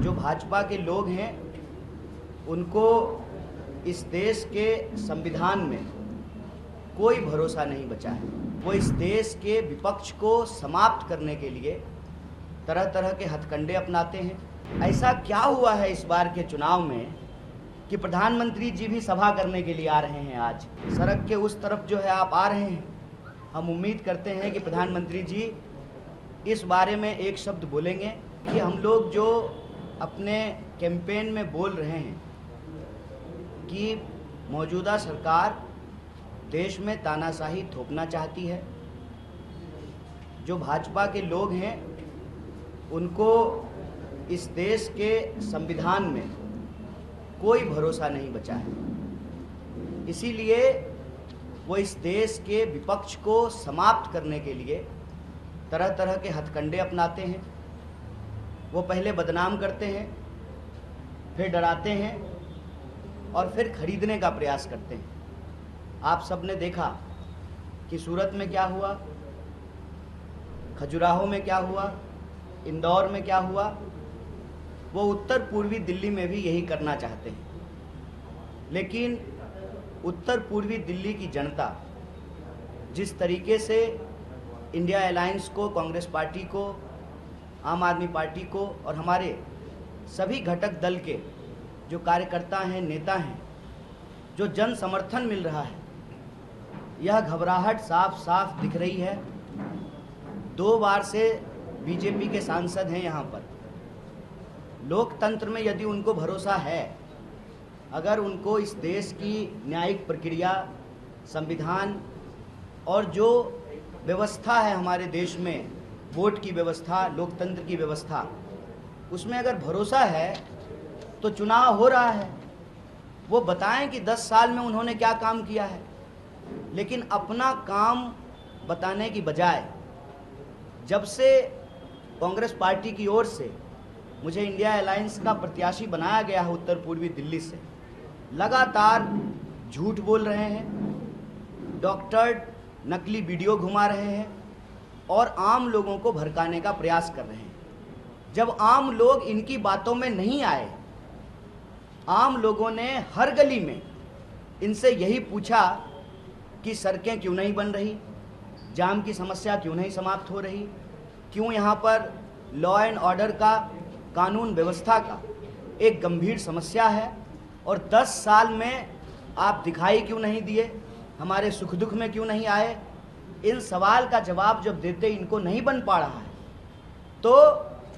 जो भाजपा के लोग हैं उनको इस देश के संविधान में कोई भरोसा नहीं बचा है। वो इस देश के विपक्ष को समाप्त करने के लिए तरह तरह के हथकंडे अपनाते हैं। ऐसा क्या हुआ है इस बार के चुनाव में कि प्रधानमंत्री जी भी सभा करने के लिए आ रहे हैं। आज सड़क के उस तरफ जो है आप आ रहे हैं। हम उम्मीद करते हैं कि प्रधानमंत्री जी इस बारे में एक शब्द बोलेंगे कि हम लोग जो अपने कैंपेन में बोल रहे हैं कि मौजूदा सरकार देश में तानाशाही थोपना चाहती है। जो भाजपा के लोग हैं उनको इस देश के संविधान में कोई भरोसा नहीं बचा है। इसीलिए वो इस देश के विपक्ष को समाप्त करने के लिए तरह तरह के हथकंडे अपनाते हैं। वो पहले बदनाम करते हैं, फिर डराते हैं और फिर खरीदने का प्रयास करते हैं। आप सब ने देखा कि सूरत में क्या हुआ, खजुराहो में क्या हुआ, इंदौर में क्या हुआ। वो उत्तर पूर्वी दिल्ली में भी यही करना चाहते हैं। लेकिन उत्तर पूर्वी दिल्ली की जनता जिस तरीके से इंडिया अलायंस को, कांग्रेस पार्टी को, आम आदमी पार्टी को और हमारे सभी घटक दल के जो कार्यकर्ता हैं, नेता हैं, जो जन समर्थन मिल रहा है, यह घबराहट साफ साफ दिख रही है। 2 बार से बीजेपी के सांसद हैं यहाँ पर। लोकतंत्र में यदि उनको भरोसा है, अगर उनको इस देश की न्यायिक प्रक्रिया, संविधान और जो व्यवस्था है हमारे देश में, वोट की व्यवस्था, लोकतंत्र की व्यवस्था, उसमें अगर भरोसा है तो चुनाव हो रहा है। वो बताएं कि 10 साल में उन्होंने क्या काम किया है। लेकिन अपना काम बताने की बजाय जब से कांग्रेस पार्टी की ओर से मुझे इंडिया अलायंस का प्रत्याशी बनाया गया है उत्तर पूर्वी दिल्ली से, लगातार झूठ बोल रहे हैं, डॉक्टर नकली वीडियो घुमा रहे हैं और आम लोगों को भड़काने का प्रयास कर रहे हैं। जब आम लोग इनकी बातों में नहीं आए, आम लोगों ने हर गली में इनसे यही पूछा कि सड़कें क्यों नहीं बन रही, जाम की समस्या क्यों नहीं समाप्त हो रही, क्यों यहाँ पर लॉ एंड ऑर्डर का, कानून व्यवस्था का एक गंभीर समस्या है और 10 साल में आप दिखाई क्यों नहीं दिए, हमारे सुख दुख में क्यों नहीं आए। इन सवाल का जवाब जब देते इनको नहीं बन पा रहा है, तो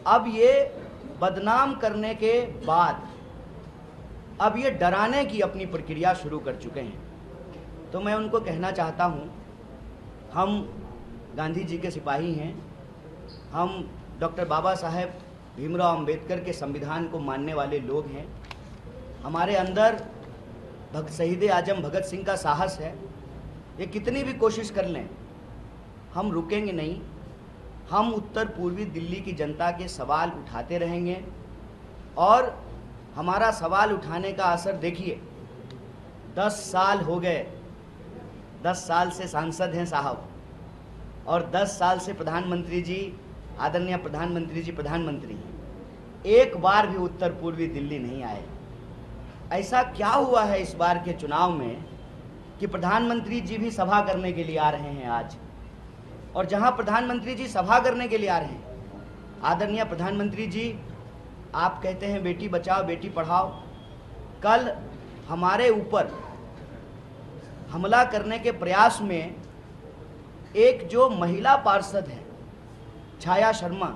अब ये बदनाम करने के बाद अब ये डराने की अपनी प्रक्रिया शुरू कर चुके हैं। तो मैं उनको कहना चाहता हूँ, हम गांधी जी के सिपाही हैं, हम डॉक्टर बाबा साहेब भीमराव अंबेडकर के संविधान को मानने वाले लोग हैं। हमारे अंदर शहीद आजम भगत सिंह का साहस है। ये कितनी भी कोशिश कर लें, हम रुकेंगे नहीं। हम उत्तर पूर्वी दिल्ली की जनता के सवाल उठाते रहेंगे और हमारा सवाल उठाने का असर देखिए। 10 साल हो गए, 10 साल से सांसद हैं साहब और 10 साल से प्रधानमंत्री जी, आदरणीय प्रधानमंत्री जी प्रधानमंत्री हैं। एक बार भी उत्तर पूर्वी दिल्ली नहीं आए। ऐसा क्या हुआ है इस बार के चुनाव में कि प्रधानमंत्री जी भी सभा करने के लिए आ रहे हैं आज। और जहां प्रधानमंत्री जी सभा करने के लिए आ रहे हैं, आदरणीय प्रधानमंत्री जी, आप कहते हैं बेटी बचाओ बेटी पढ़ाओ। कल हमारे ऊपर हमला करने के प्रयास में एक जो महिला पार्षद है, छाया शर्मा,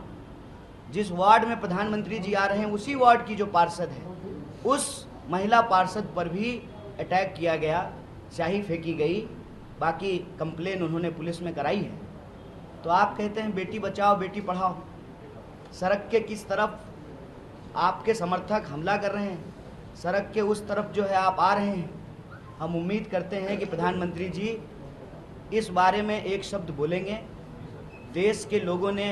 जिस वार्ड में प्रधानमंत्री जी आ रहे हैं उसी वार्ड की जो पार्षद है, उस महिला पार्षद पर भी अटैक किया गया, स्याही फेंकी गई। बाकी कंप्लेन उन्होंने पुलिस में कराई है। तो आप कहते हैं बेटी बचाओ बेटी पढ़ाओ। सड़क के किस तरफ आपके समर्थक हमला कर रहे हैं, सड़क के उस तरफ जो है आप आ रहे हैं। हम उम्मीद करते हैं कि प्रधानमंत्री जी इस बारे में एक शब्द बोलेंगे। देश के लोगों ने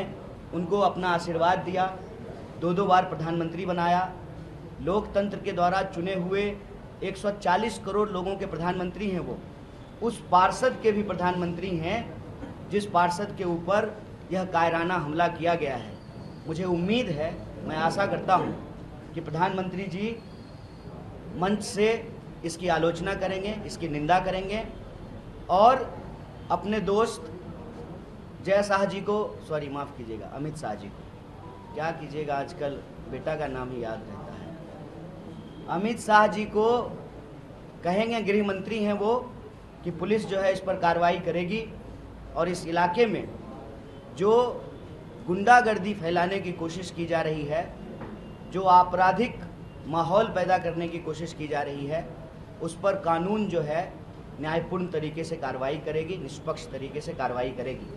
उनको अपना आशीर्वाद दिया, 2 बार प्रधानमंत्री बनाया, लोकतंत्र के द्वारा चुने हुए 140 करोड़ लोगों के प्रधानमंत्री हैं। वो उस पार्षद के भी प्रधानमंत्री हैं जिस पार्षद के ऊपर यह कायराना हमला किया गया है। मुझे उम्मीद है, मैं आशा करता हूँ कि प्रधानमंत्री जी मंच से इसकी आलोचना करेंगे, इसकी निंदा करेंगे और अपने दोस्त जय शाह जी को, सॉरी माफ़ कीजिएगा, अमित शाह जी को, क्या कीजिएगा आजकल बेटा का नाम ही याद रहता है, अमित शाह जी को कहेंगे, गृह मंत्री हैं वो, कि पुलिस जो है इस पर कार्रवाई करेगी और इस इलाके में जो गुंडागर्दी फैलाने की कोशिश की जा रही है, जो आपराधिक माहौल पैदा करने की कोशिश की जा रही है, उस पर कानून जो है न्यायपूर्ण तरीके से कार्रवाई करेगी, निष्पक्ष तरीके से कार्रवाई करेगी।